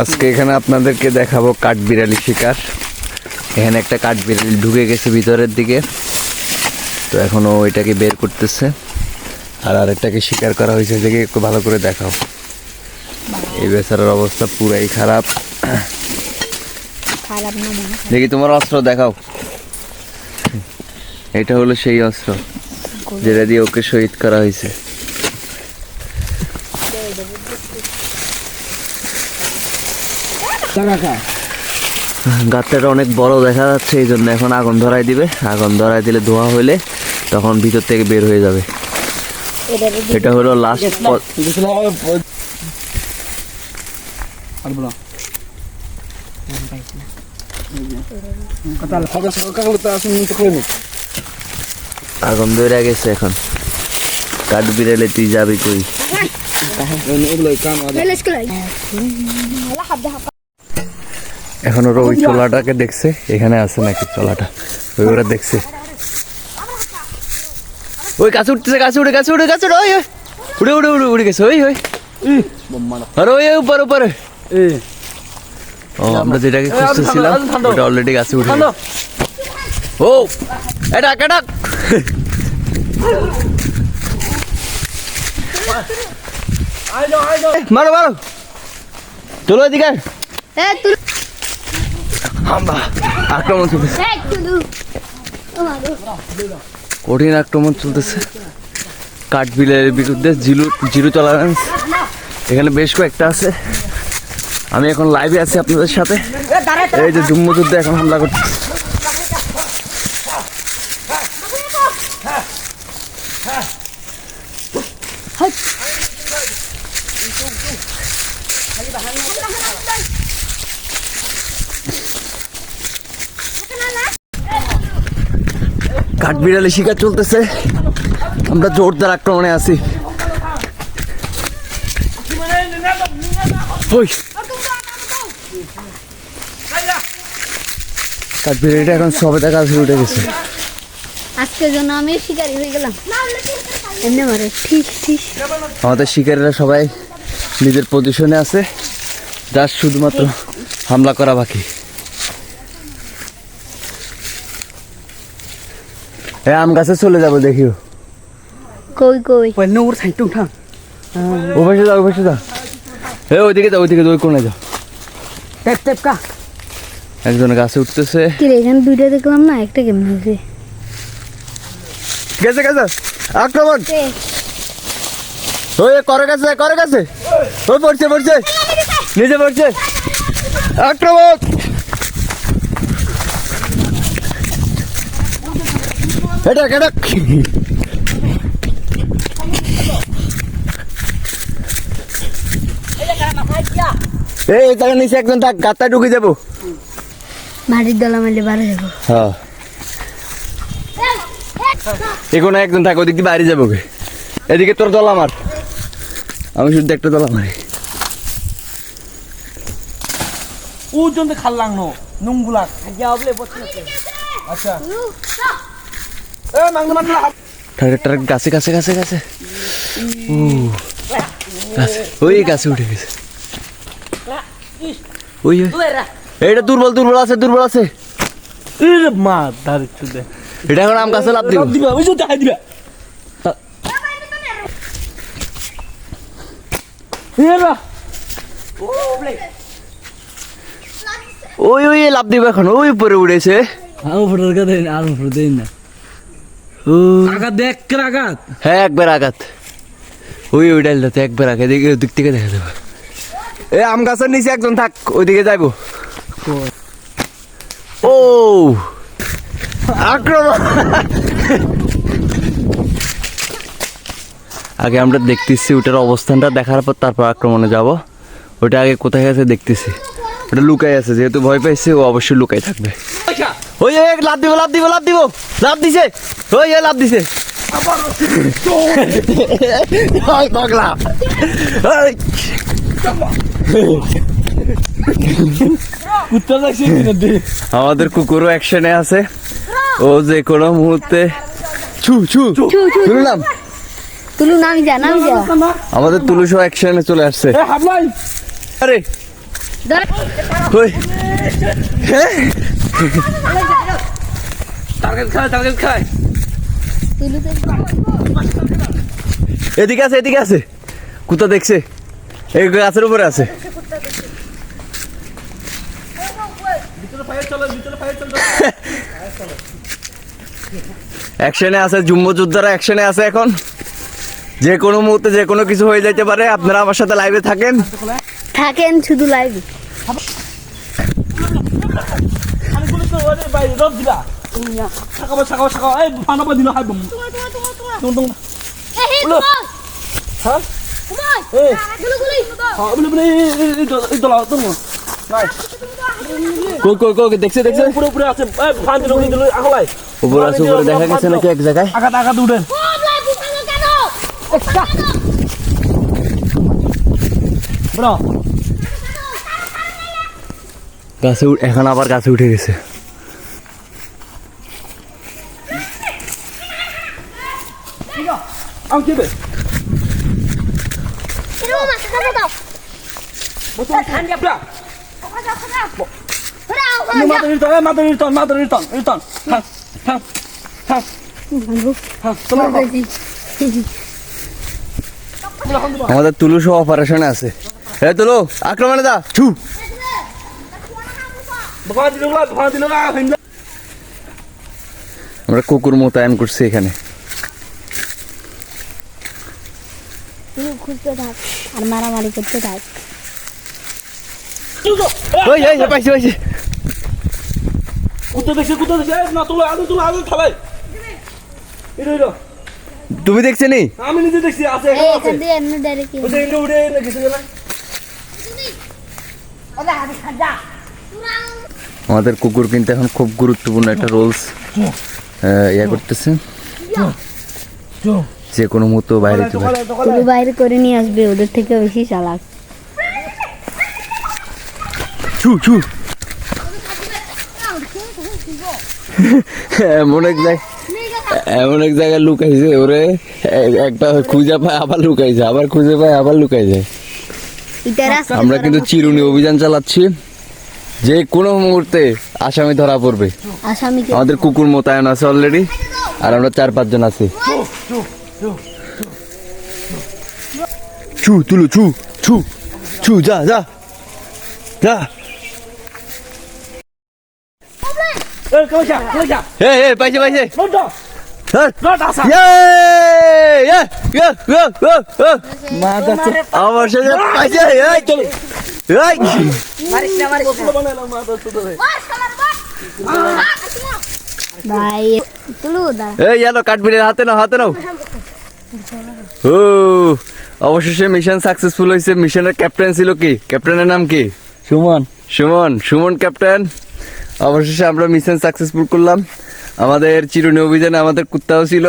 আজকে এখানে আপনাদেরকে দেখাবো কাঠবিড়ালি শিকার। এখানে একটা কাঠবিড়ালি ঢুকে গেছে ভিতরের দিকে, তো এখনো ওইটাকে বের করতেছে। আর আরেকটাকে শিকার করা হয়েছে, দেখে একটু ভালো করে দেখাও। এই বেচারার অবস্থা পুরাই খারাপ। দেখি তোমার অস্ত্র দেখাও। এটা হলো সেই অস্ত্র যেটা দিয়ে ওকে শহীদ করা হয়েছে। গাছটা অনেক বড় দেখা যাচ্ছে, এই জন্য এখন আগুন ধরাই দিবে। আগুন ধরাই দিলে ধোঁয়া হইলে তখন ভিতর থেকে বের হয়ে যাবে। এটা হলো লাস্ট। আগুন ধরে গেছে এখন। কাঠবিড়ালি তুই যাবি কই? এখন ওরা ওই চোলাটাকে দেখছে, এখানে আছে নাকি চোলাটা, ওই ওরা দেখছে। ওই গাছে উঠতেছে, গাছে উঠে গাছে উঠে গাছে উঠে উড়ে উড়ে উড়ে উড়ে গেছে। ওই ওই আরে ওই উপরে উপরে। ও আমরা যেটাকে খুঁজতেছিলাম ওটা অলরেডি গাছে উঠে গেছে। ও এটা কেটা মারো মারো, চলো এদিকে। আক্রমণ চলতেছে, কঠিন আক্রমণ চলতেছে কাঠবিড়ালির বিরুদ্ধে। জিরো টলারেন্স এখানে বেশ কয়েকটা আছে। আমি এখন লাইভে আছি আপনাদের সাথে। এই যে যুদ্ধে এখন হামলা করছে। কাঠবিড়ালি শিকার চলতেছে, আমরা জোরদার আক্রমণে আছি। কাঠবিড়ালিটা এখন সবেদা গাছে উঠে গেছে। আজকের জন্য আমি শিকারি হয়ে গেলাম। এমনি মারে ঠিক ঠিক। আমাদের শিকারীরা সবাই নিজের পজিশনে আছে, জাস্ট শুধুমাত্র হামলা করা বাকি। আম গাছে চলে যাবো, দেখিও। কই কই ও পাশে যাও, ও পাশে যাও। ওইদিকে যাও, ওইদিকে ওই কোণে যাও। একজন গাছে উঠতেছে। কি রে, এখানে দুইটা দেখলাম না, একটা কেমন হয়েছে? গেছে গেছে আক্রমণ। ওই করে গেছে, করে গেছে। ওই পড়ছে পড়ছে, নিজে পড়ছে। আক্রমণ। এটা কেটা এই জায়গা নিচে একজন থাক, গাঁতটা ঢুকে যাবো। মাটির দলা মারলে বাড়ি যাবো। হ্যাঁ এখানে একজন থাক, ওদিক দিয়ে বাইরে যাবো। এদিকে তোর দলা মার, আমি শুধু একটা দলা মারি। 우전데 갈랑노 농구락 야블레 버티네. আচ্ছা এ মাংনা মাংনা ট্রাক্টর গাছে গাছে গাছে গাছে। ও গাছে, ওই গাছে উঠে গেছে। ওই এইটা দুর্বল দুর্বল আছে, দুর্বল আছে। ইরে মা দাঁড়ি চুদে এটা এখন আম গাছে লাভ দিব। দিবা ওই যে দেখাই দিবা। এরা ও বলে ওই ওই লাভ দিব এখন, ওই উপরে উড়েছে। আও ফটোর কা দেন, আর ফটো দেন না। ও আঘাত দেখ আঘাত। হ্যাঁ একবার আঘাত। ওই ওই ডালটাতে একবার আঘাত, এদিকে ওদিক থেকে দেখা যাবে। এ আম গাছের নিচে একজন থাক, ওইদিকে যাইবো। ও আক্রমণ। আগে আমরা দেখতেছি ওটার অবস্থানটা, দেখার পর তারপর আক্রমণে যাব। ওটা আগে কোথায় আছে দেখতেছি। ওটা লুকাই আছে, যেহেতু ভয় পাইছে ও অবশ্যই লুকাই থাকবে। ওই লাভ দিব লাভ দিব লাভ দিব, লাভ দিছে। ওই লাভ দিছে। পাগলা আমাদের কুকুরও অ্যাকশনে আছে, ও যে কোনো মুহূর্তে ছু ছু শুনলাম তুলু নামি যা আমাদের তুলু সহ অ্যাকশনে চলে আসছে। এ হাবলাই আরে ধর। ওই টার্গেট খায় তুলু তো এদিকে আছে কুত্তা দেখছে, এই গাছের উপরে আছে। অ্যাকশনে আছে, জুম্বো যোদ্ধারা অ্যাকশনে আছে এখন। যে কোনো মুহূর্তে যে কোনো কিছু হয়ে যাইতে পারে। আপনারা আমার সাথে লাইভে থাকেন শুধু লাইভ। আমি বলি তো ওরে ভাই রব দিলা ছাকা এই পানা পা দিলা হাই বম তুম হ্যাঁ এ হ্যাঁ বলে এই দলা তুমি নাই কই দেখছে উপরে আছে এই ফান দিলো আগলাই উপরে আছে, উপরে দেখা গেছে নাকি এক জায়গায়। আগা উঠেন ব্রো গাছে এখন আবার গাছে উঠে গেছে। আম কেবে মাদার রিটন আমাদের তুলু সহ অপারেশনে আছে। এ তুলু আক্রমণে দা ছু। আমরা কুকুর মোতায়েন করছি এখানে। তুই খুঁজতে থাক আর মারামারি করতে থাক। ওই পাইছি তুমি দেখছে নি? আমি নিজে দেখছি আছে এই এখান দিয়ে এমনি ডাইরেক্ট উঠে গেছে আমাদের কুকুর কিন্তু এখন খুব গুরুত্বপূর্ণ একটা রোলস ইয়া করতেছে। যে কোনো মুহূর্তে বাইরে যেতে পারে। তুলু বাইরে করে নিয়ে আসবে, ওদের থেকে বেশি চালাক। ছু এমন এক জায়গায় লুকাইছে ওরে, একটা খুঁজে পায় আবার লুকাইছে, আবার খুঁজে পায় আবার লুকাই যায়। আমরা কিন্তু চিরুনি অভিযান চালাচ্ছি, যে কোনো মুহূর্তে আসামি ধরা পড়বে। আসামিকে আমাদের কুকুর মোতায়েন আছে অলরেডি, আর আমরা 4-5 জন আছি। ছু তুলু ছু যা পাইছে আমার সাথে পাইছে। ভাই তুলু দাঁড়া কাঠবিড়ের হাতে নাও। ও অবশেষে মিশন সাকসেসফুল হয়েছে। মিশনের ক্যাপ্টেন ছিল কি? ক্যাপ্টেনের নাম কি? সুমন ক্যাপ্টেন। অবশেষে আমরা মিশন সাকসেসফুল করলাম। আমাদের চিরুনি অভিযানে আমাদের কুত্তাও ছিল।